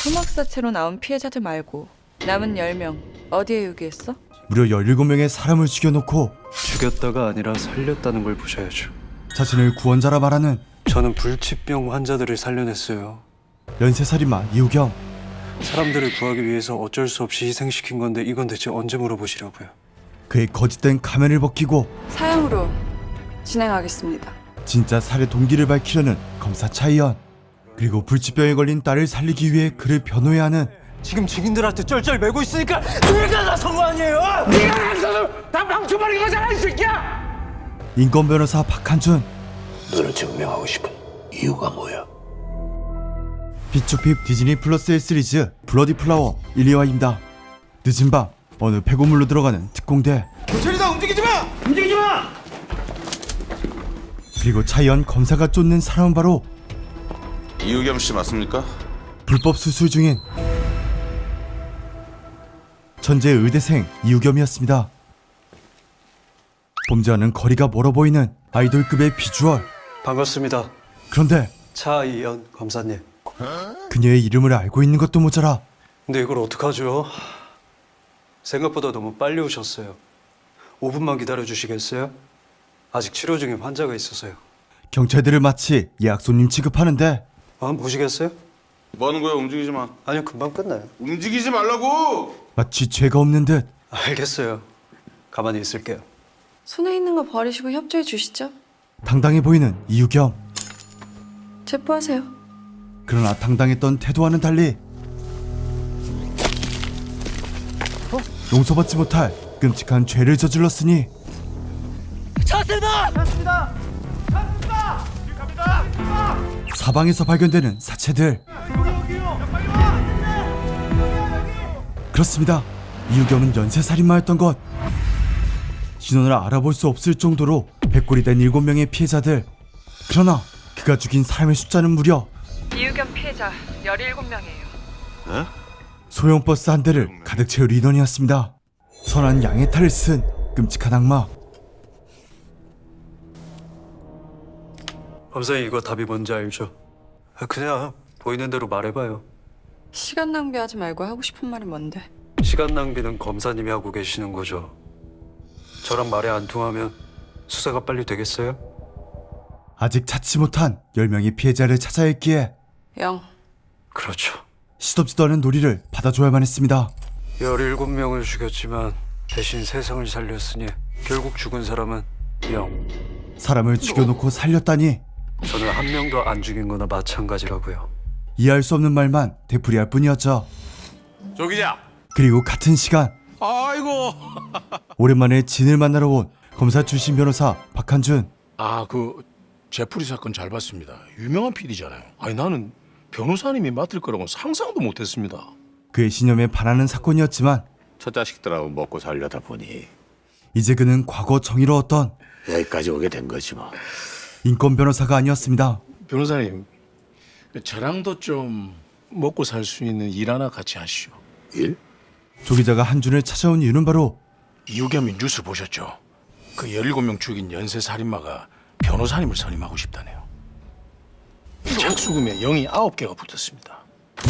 토막사체로 나온 피해자들 말고 남은 10명 어디에 유기했어? 무려 17명의 사람을 죽여놓고 죽였다가 아니라 살렸다는 걸 보셔야죠. 자신을 구원자라 말하는 저는 불치병 환자들을 살려냈어요. 연쇄살인마 이우겸. 사람들을 구하기 위해서 어쩔 수 없이 희생시킨 건데 이건 대체 언제 물어보시려고요? 그의 거짓된 가면을 벗기고 사형으로 진행하겠습니다. 진짜 살해 동기를 밝히려는 검사 차이연. 그리고 불치병에 걸린 딸을 살리기 위해 그를 변호해야 하는 지금 증인들한테 쩔쩔 매고 있으니까 내가 나선 거 아니에요? 네가 나서도 다 망쳐버린 거잖아 이 새끼야! 인권 변호사 박한준. 너를 증명하고 싶은 이유가 뭐야? 비추핍 디즈니 플러스의 시리즈 블러디 플라워 1, 2화입니다. 늦은 밤 어느 폐고물로 들어가는 특공대. 경찰이다 움직이지 마! 움직이지 마! 그리고 차이연 검사가 쫓는 사람은 바로 이우겸 씨 맞습니까? 불법 수술 중인 천재 의대생 이우겸이었습니다. 범죄와는 거리가 멀어 보이는 아이돌급의 비주얼. 반갑습니다. 그런데 차이연 검사님. 그녀의 이름을 알고 있는 것도 모자라 근데 이걸 어떡하죠? 생각보다 너무 빨리 오셨어요. 5분만 기다려 주시겠어요? 아직 치료 중인 환자가 있어서요. 경찰들을 마치 예약 손님 취급하는데 한번 보시겠어요? 뭐 하는 거야? 움직이지 마. 아니요, 금방 끝나요. 움직이지 말라고! 마치 죄가 없는 듯 알겠어요. 가만히 있을게요. 손에 있는 거 버리시고 협조해 주시죠. 당당해 보이는 이우겸. 체포하세요. 그러나 당당했던 태도와는 달리 용서받지 못할 끔찍한 죄를 저질렀으니 사방에서 발견되는 사체들. 그렇습니다. 이우겸은 연쇄살인마였던 것. 신원을 알아볼 수 없을 정도로 백골이 된 7명의 피해자들. 그러나 그가 죽인 사람의 숫자는 무려 이우겸 피해자 17명이에요. 소형 버스 한 대를 가득 채울 인원이었습니다. 선한 양의 탈을 쓴 끔찍한 악마. 검사님, 이거 답이 뭔지 알죠? 그냥 보이는 대로 말해봐요. 시간 낭비하지 말고 하고 싶은 말이 뭔데? 시간 낭비는 검사님이 하고 계시는 거죠. 저랑 말이 안 통하면 수사가 빨리 되겠어요? 아직 찾지 못한 10명의 피해자를 찾아야 했기에 영. 그렇죠. 시덥지도 않은 놀이를 받아줘야만 했습니다. 17명을 죽였지만 대신 세상을 살렸으니 결국 죽은 사람은 0. 사람을 죽여놓고 살렸다니 저는 한 명도 안 죽인 거나 마찬가지라고요. 이해할 수 없는 말만 되풀이할 뿐이었죠. 조 기자! 그리고 같은 시간 아이고! 오랜만에 진을 만나러 온 검사 출신 변호사 박한준. 제풀이 사건 잘 봤습니다. 유명한 PD잖아요. 아니 나는 변호사님이 맡을 거라고 상상도 못했습니다. 그의 신념에 반하는 사건이었지만 첫 자식들하고 먹고 살려다 보니 이제 그는 과거 정의로웠던 여기까지 오게 된 거지 뭐. 인권 변호사가 아니었습니다. 변호사님, 저랑도 좀 먹고 살 수 있는 일 하나 같이 하시오. 일? 조 기자가 한준을 찾아온 이유는 바로 이우겸이 뉴스 보셨죠? 그 17명 죽인 연쇄살인마가 변호사님을 선임하고 싶다네요. 착수금에 0이 9개가 붙었습니다.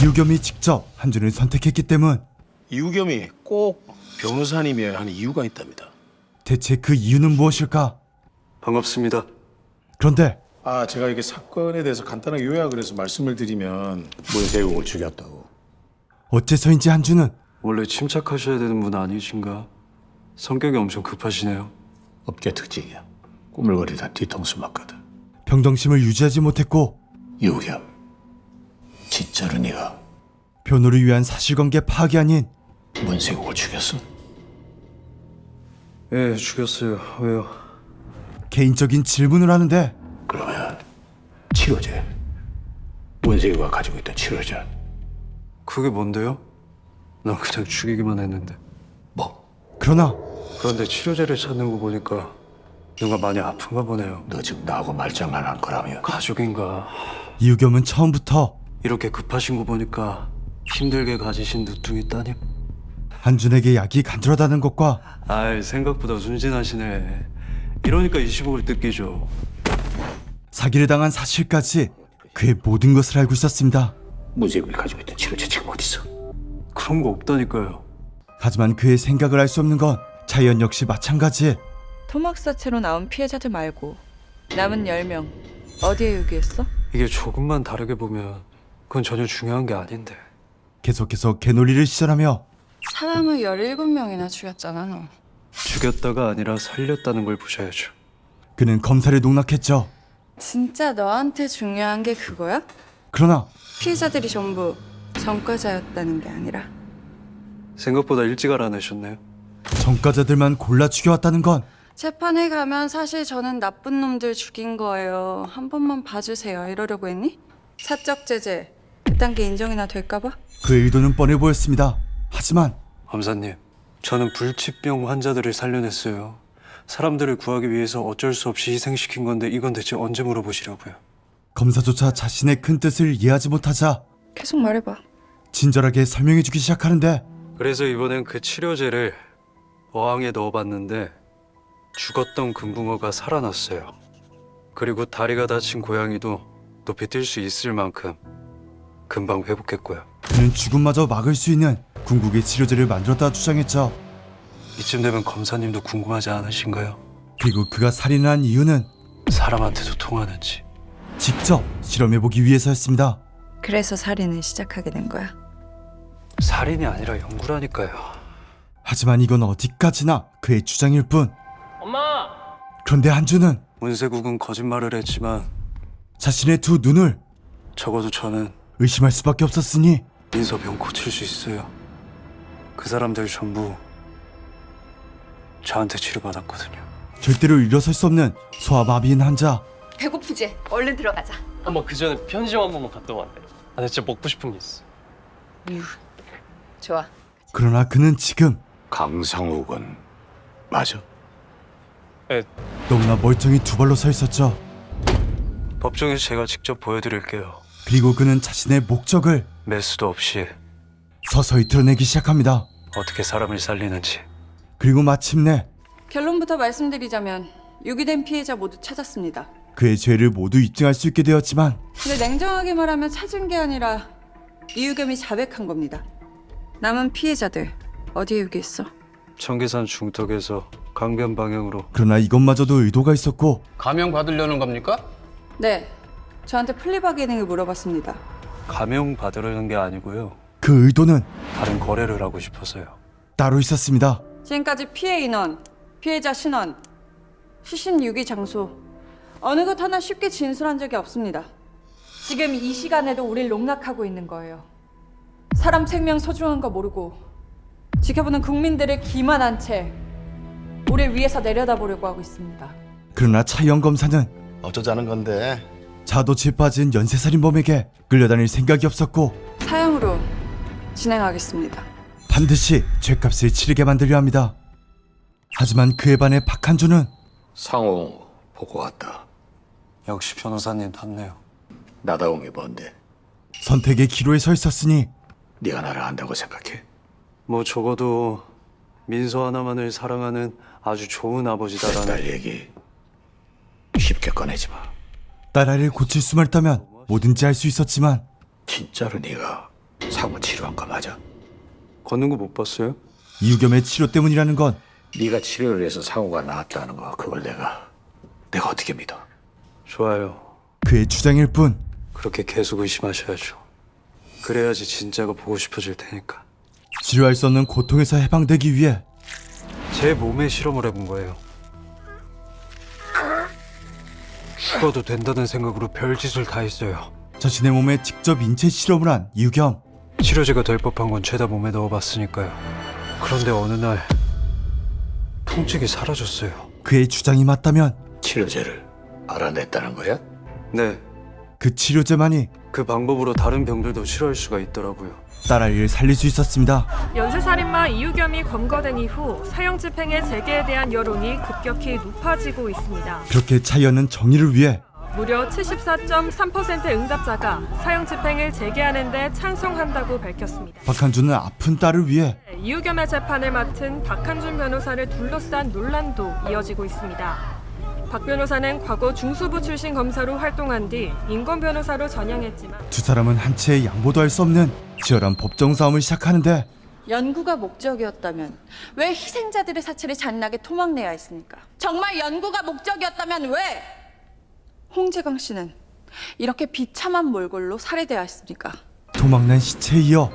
이우겸이 직접 한준을 선택했기 때문. 이우겸이 꼭 변호사님이어야 하는 이유가 있답니다. 대체 그 이유는 무엇일까? 반갑습니다. 그런데 제가 이게 사건에 대해서 간단하게 요약을 해서 말씀을 드리면 문세국을 죽였다고. 어째서인지 한준은 원래 침착하셔야 되는 분 아니신가? 성격이 엄청 급하시네요. 업계 특징이야. 꾸물거리다 뒤통수 맞거든. 평정심을 유지하지 못했고 이우겸, 진짜로 네가 변호를 위한 사실관계 파악이 아닌 문세국을 죽였어? 예, 죽였어요. 왜요? 개인적인 질문을 하는데 그러면 치료제, 문세국가 가지고 있던 치료제 그게 뭔데요? 난 그냥 죽이기만 했는데. 뭐? 그러나 그런데 치료제를 찾는 거 보니까 누가 많이 아픈가 보네요. 너 지금 나하고 말장 안 한 거라며? 가족인가? 이우겸은 처음부터 이렇게 급하신 거 보니까 힘들게 가지신 누뚱이 따님? 한준에게 약이 간절하다는 것과 아이, 생각보다 순진하시네. 이러니까 20억을 뜯기죠. 사기를 당한 사실까지 그의 모든 것을 알고 있었습니다. 문세국이 가지고 있던 치료제 지금 있어? 그런 거 없다니까요. 하지만 그의 생각을 알 수 없는 건 차이언 역시 마찬가지. 토막사체로 나온 피해자들 말고 남은 10명 어디에 유기했어? 이게 조금만 다르게 보면 그건 전혀 중요한 게 아닌데. 계속해서 개논리를 시전하며 사람을 17명이나 죽였잖아 너. 죽였다가 아니라 살렸다는 걸 보셔야죠. 그는 검사를 농락했죠. 진짜 너한테 중요한 게 그거야? 그러나 피해자들이 전부 전과자였다는 게 아니라 생각보다 일찍 알아내셨네요. 전과자들만 골라 죽여왔다는 건 재판에 가면 사실 저는 나쁜 놈들 죽인 거예요. 한 번만 봐주세요. 이러려고 했니? 사적 제재 그딴 게 인정이나 될까 봐? 그의 의도는 뻔해 보였습니다. 하지만 검사님, 저는 불치병 환자들을 살려냈어요. 사람들을 구하기 위해서 어쩔 수 없이 희생시킨 건데 이건 대체 언제 물어보시려고요? 검사조차 자신의 큰 뜻을 이해하지 못하자 계속 말해봐. 친절하게 설명해주기 시작하는데 그래서 이번엔 그 치료제를 어항에 넣어봤는데 죽었던 금붕어가 살아났어요. 그리고 다리가 다친 고양이도 높이 뛸 수 있을 만큼 금방 회복했고요. 그는 죽음마저 막을 수 있는 궁극의 치료제를 만들었다 주장했죠. 이쯤 되면 검사님도 궁금하지 않으신가요? 그리고 그가 살인을 한 이유는 사람한테도 통하는지. 직접 실험해보기 위해서였습니다. 그래서 살인을 시작하게 된 거야. 살인이 아니라 연구라니까요. 하지만 이건 어디까지나 그의 주장일 뿐. 엄마! 그런데 한주는 문세국은 거짓말을 했지만 자신의 두 눈을 적어도 저는 의심할 수밖에 없었으니 민서병 고칠 수 있어요. 그 사람들 전부 저한테 치료받았거든요. 절대로 일어설 수 없는 소아마비인 환자. 배고프지? 얼른 들어가자. 엄마 그 전에 편의점 한 번만 갔다 왔네. 아, 나 진짜 먹고 싶은 게 있어. 좋아. 그러나 그는 지금 강상욱은 맞아? 너무나 멀쩡히 두 발로 서 있었죠. 법정에서 제가 직접 보여드릴게요. 그리고 그는 자신의 목적을 매수도 없이 서서히 드러내기 시작합니다. 어떻게 사람을 살리는지. 그리고 마침내 결론부터 말씀드리자면 유기된 피해자 모두 찾았습니다. 그의 죄를 모두 입증할 수 있게 되었지만 근데 냉정하게 말하면 찾은 게 아니라 이유겸이 자백한 겁니다. 남은 피해자들 어디에 유기했어? 청계산 중턱에서 강변 방향으로. 그러나 이것마저도 의도가 있었고 감형 받으려는 겁니까? 네, 저한테 플리바 기능을 물어봤습니다. 감형 받으려는 게 아니고요. 그 의도는 다른 거래를 하고 싶어서요. 따로 있었습니다. 지금까지 피해 인원, 피해자 신원, 시신 유기 장소 어느 것 하나 쉽게 진술한 적이 없습니다. 지금 이 시간에도 우릴 농락하고 있는 거예요. 사람 생명 소중한 거 모르고 지켜보는 국민들을 기만한 채 우릴 위에서 내려다보려고 하고 있습니다. 그러나 차이영 검사는 어쩌자는 건데. 자도치에 빠진 연쇄살인범에게 끌려다닐 생각이 없었고 사형으로 진행하겠습니다. 반드시 죗값을 치르게 만들려 합니다. 하지만 그에 반해 박한주는 상호 보고 왔다. 역시 변호사님 탔네요. 나다운 게 뭔데? 선택의 기로에 서 있었으니 네가 나를 안다고 생각해? 뭐 적어도 민서 하나만을 사랑하는 아주 좋은 아버지다라는. 딸 얘기 쉽게 꺼내지 마. 딸아이를 고칠 수만 있다면 뭐든지 할 수 있었지만 진짜로 네가 상호 치료한 거 맞아? 걷는 거 못 봤어요? 이유겸의 치료 때문이라는 건 네가 치료를 해서 상호가 나았다는 거 그걸 내가 어떻게 믿어? 좋아요. 그의 주장일 뿐. 그렇게 계속 의심하셔야죠. 그래야지 진짜가 보고 싶어질 테니까. 치료할 수 없는 고통에서 해방되기 위해 제 몸에 실험을 해본 거예요. 죽어도 된다는 생각으로 별짓을 다 했어요. 자신의 몸에 직접 인체 실험을 한 이유겸. 치료제가 될 법한 건 죄다 몸에 넣어봤으니까요. 그런데 어느 날 통증이 사라졌어요. 그의 주장이 맞다면 치료제를 알아냈다는 거야? 네, 그 치료제만이 그 방법으로 다른 병들도 치료할 수가 있더라고요. 딸아이를 살릴 수 있었습니다. 연쇄살인마 이유겸이 검거된 이후 사형 집행의 재개에 대한 여론이 급격히 높아지고 있습니다. 그렇게 차이언은 정의를 위해 무려 74.3% 응답자가 사형 집행을 재개하는 데 찬성한다고 밝혔습니다. 박한주는 아픈 딸을 위해 이유겸의 재판을 맡은 박한준 변호사를 둘러싼 논란도 이어지고 있습니다. 박 변호사는 과거 중수부 출신 검사로 활동한 뒤 인권 변호사로 전향했지만 두 사람은 한치의 양보도 할 수 없는 치열한 법정 싸움을 시작하는데 연구가 목적이었다면 왜 희생자들의 사체를 잔인하게 토막내야 했습니까? 정말 연구가 목적이었다면 왜 홍재강 씨는 이렇게 비참한 몰골로 살해되어야 했습니까? 도망난 시체에 이어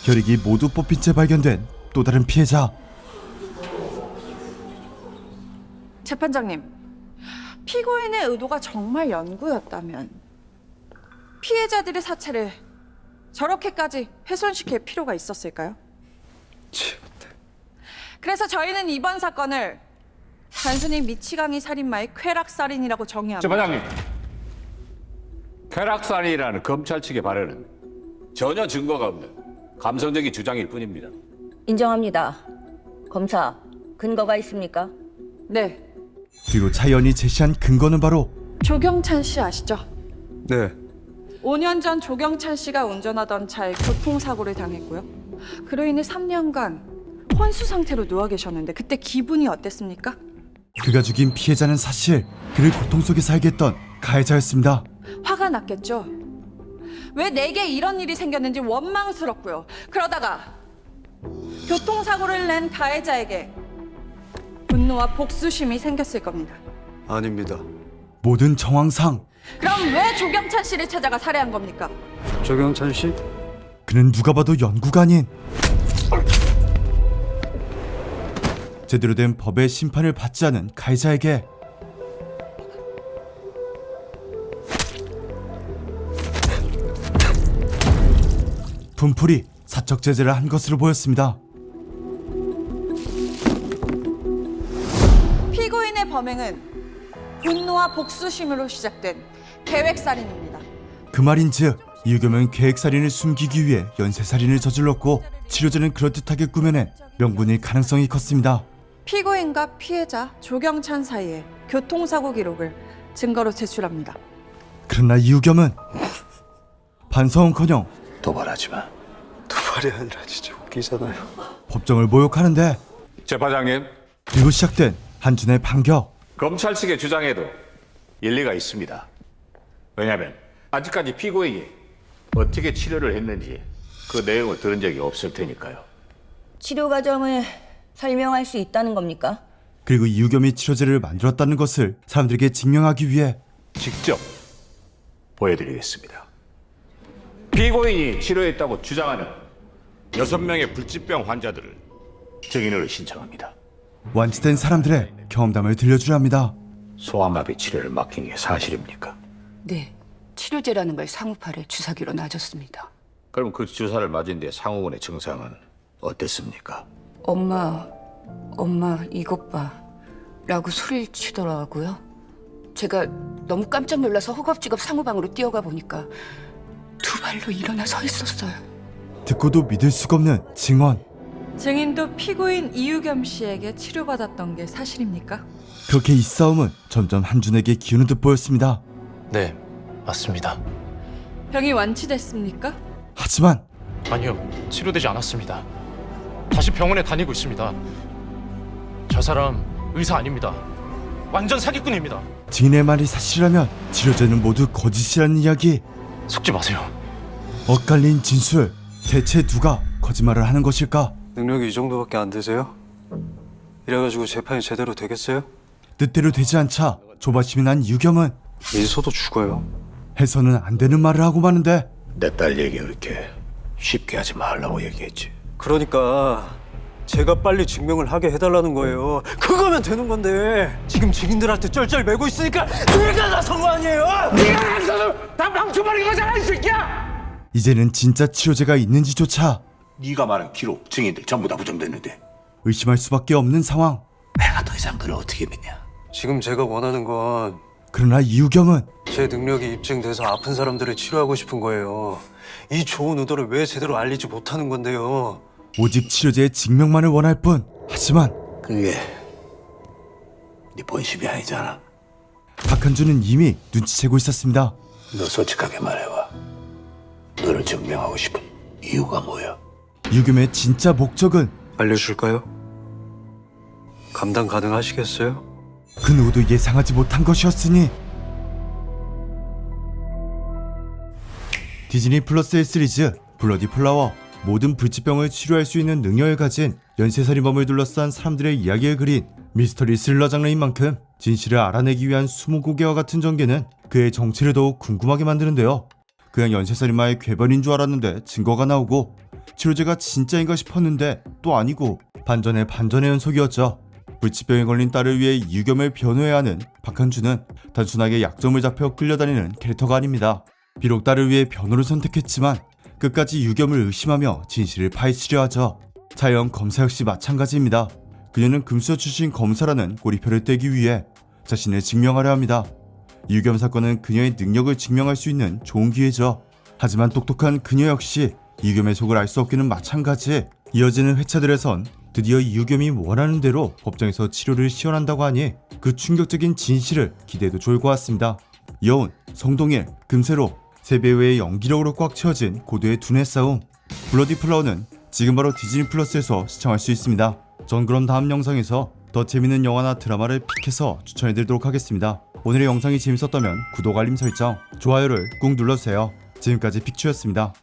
혈액이 모두 뽑힌 채 발견된 또 다른 피해자. 재판장님, 피고인의 의도가 정말 연구였다면 피해자들의 사체를 저렇게까지 훼손시킬 필요가 있었을까요? 그래서 저희는 이번 사건을 단순히 미치광이 살인마의 쾌락살인이라고 정의합니다. 재판장님, 쾌락살인이라는 검찰 측의 발언은 전혀 증거가 없는 감성적인 주장일 뿐입니다. 인정합니다. 검사, 근거가 있습니까? 네, 그리고 차연이 제시한 근거는 바로 조경찬 씨 아시죠? 네. 5년 전 조경찬 씨가 운전하던 차에 교통사고를 당했고요. 그로 인해 3년간 혼수 상태로 누워 계셨는데 그때 기분이 어땠습니까? 그가 죽인 피해자는 사실 그를 고통 속에 살게 했던 가해자였습니다. 화가 났겠죠? 왜 내게 이런 일이 생겼는지 원망스럽고요. 그러다가 교통사고를 낸 가해자에게 분노와 복수심이 생겼을 겁니다. 아닙니다. 모든 정황상 그럼 왜 조경찬 씨를 찾아가 살해한 겁니까? 조경찬 씨? 그는 누가 봐도 연구가 아닌 제대로 된 법의 심판을 받지 않은 가해자에게 분풀이 사적 제재를 한 것으로 보였습니다. 피고인의 범행은 분노와 복수심으로 시작된 계획살인입니다. 그 말인즉 이유겸은 계획살인을 숨기기 위해 연쇄살인을 저질렀고 치료제는 그럴듯하게 꾸며낸 명분일 가능성이 컸습니다. 피고인과 피해자 조경찬 사이의 교통사고 기록을 증거로 제출합니다. 그러나 이유겸은 반성은커녕 도발하지 마. 도발이 아니라 진짜 웃기잖아요. 법정을 모욕하는데 재판장님, 그리고 시작된 한준의 반격. 검찰 측의 주장에도 일리가 있습니다. 왜냐하면 아직까지 피고인이 어떻게 치료를 했는지 그 내용을 들은 적이 없을 테니까요. 치료 과정을 설명할 수 있다는 겁니까? 그리고 이유겸이 치료제를 만들었다는 것을 사람들에게 증명하기 위해 직접 보여드리겠습니다. 피고인이 치료했다고 주장하는 6명의 불치병 환자들을 증인으로 신청합니다. 완치된 사람들의 경험담을 들려주려 합니다. 소아마비 치료를 맡긴 게 사실입니까? 네, 치료제라는 걸 상우팔에 주사기로 놔줬습니다. 그럼 그 주사를 맞은 뒤 상우군의 증상은 어땠습니까? 엄마 이것 봐 라고 소리를 치더라고요. 제가 너무 깜짝 놀라서 허겁지겁 상우방으로 뛰어가 보니까 두 발로 일어나 서 있었어요. 듣고도 믿을 수가 없는 증언. 증인도 피고인 이유겸 씨에게 치료받았던 게 사실입니까? 그렇게 이 싸움은 점점 한준에게 기우는 듯 보였습니다. 네, 맞습니다. 병이 완치됐습니까? 하지만 아니요, 치료되지 않았습니다. 다시 병원에 다니고 있습니다. 저 사람 의사 아닙니다. 완전 사기꾼입니다. 증인의 말이 사실이라면 치료제는 모두 거짓이라는 이야기. 속지 마세요. 엇갈린 진술. 대체 누가 거짓말을 하는 것일까? 능력이 이 정도밖에 안 되세요? 이래가지고 재판이 제대로 되겠어요? 뜻대로 되지 않자 조바심이 난 이유겸은 민서도 죽어요. 해서는 안 되는 말을 하고 마는데 내 딸 얘기 그렇게 쉽게 하지 말라고 얘기했지. 그러니까 제가 빨리 증명을 하게 해달라는 거예요. 그거면 되는 건데 지금 증인들한테 쩔쩔매고 있으니까 내가 나선 거 아니에요? 네가 나서서 다 망쳐버린 거잖아 이 새끼야. 이제는 진짜 치료제가 있는지조차 네가 말한 기록, 증인들 전부 다 부정됐는데 의심할 수밖에 없는 상황. 내가 더 이상 그를 어떻게 믿냐? 지금 제가 원하는 건 그러나 이유겸은 제 능력이 입증돼서 아픈 사람들을 치료하고 싶은 거예요. 이 좋은 의도를 왜 제대로 알리지 못하는 건데요? 오직 치료제의 증명만을 원할 뿐. 하지만 그게 네 본심이 아니잖아. 박한준은 이미 눈치채고 있었습니다. 너 솔직하게 말해봐. 너를 증명하고 싶은 이유가 뭐야? 이유겸의 진짜 목적은 알려줄까요? 감당 가능하시겠어요? 그 누구도 예상하지 못한 것이었으니. 디즈니 플러스의 시리즈 블러디 플라워, 모든 불치병을 치료할 수 있는 능력을 가진 연쇄살인범을 둘러싼 사람들의 이야기를 그린 미스터리 스릴러 장르인 만큼 진실을 알아내기 위한 수모고개와 같은 전개는 그의 정체를 더욱 궁금하게 만드는데요. 그냥 연쇄살인마의 궤변인 줄 알았는데 증거가 나오고, 치료제가 진짜인가 싶었는데 또 아니고, 반전의 연속이었죠. 불치병에 걸린 딸을 위해 유겸을 변호해야 하는 박한주는 단순하게 약점을 잡혀 끌려다니는 캐릭터가 아닙니다. 비록 딸을 위해 변호를 선택했지만 끝까지 유겸을 의심하며 진실을 파헤치려 하죠. 차영 검사 역시 마찬가지입니다. 그녀는 금수저 출신 검사라는 꼬리표를 떼기 위해 자신을 증명하려 합니다. 유겸 사건은 그녀의 능력을 증명할 수 있는 좋은 기회죠. 하지만 똑똑한 그녀 역시 유겸의 속을 알 수 없기는 마찬가지. 이어지는 회차들에선 드디어 유겸이 원하는 대로 법정에서 치료를 시연한다고 하니 그 충격적인 진실을 기대해도 좋을 것 같습니다. 여운, 성동일, 금세로 세 배우의 연기력으로 꽉 채워진 고도의 두뇌 싸움. 블러디 플라워는 지금 바로 디즈니 플러스에서 시청할 수 있습니다. 전 그럼 다음 영상에서 더 재밌는 영화나 드라마를 픽해서 추천해드리도록 하겠습니다. 오늘의 영상이 재밌었다면 구독, 알림 설정, 좋아요를 꾹 눌러주세요. 지금까지 픽추였습니다.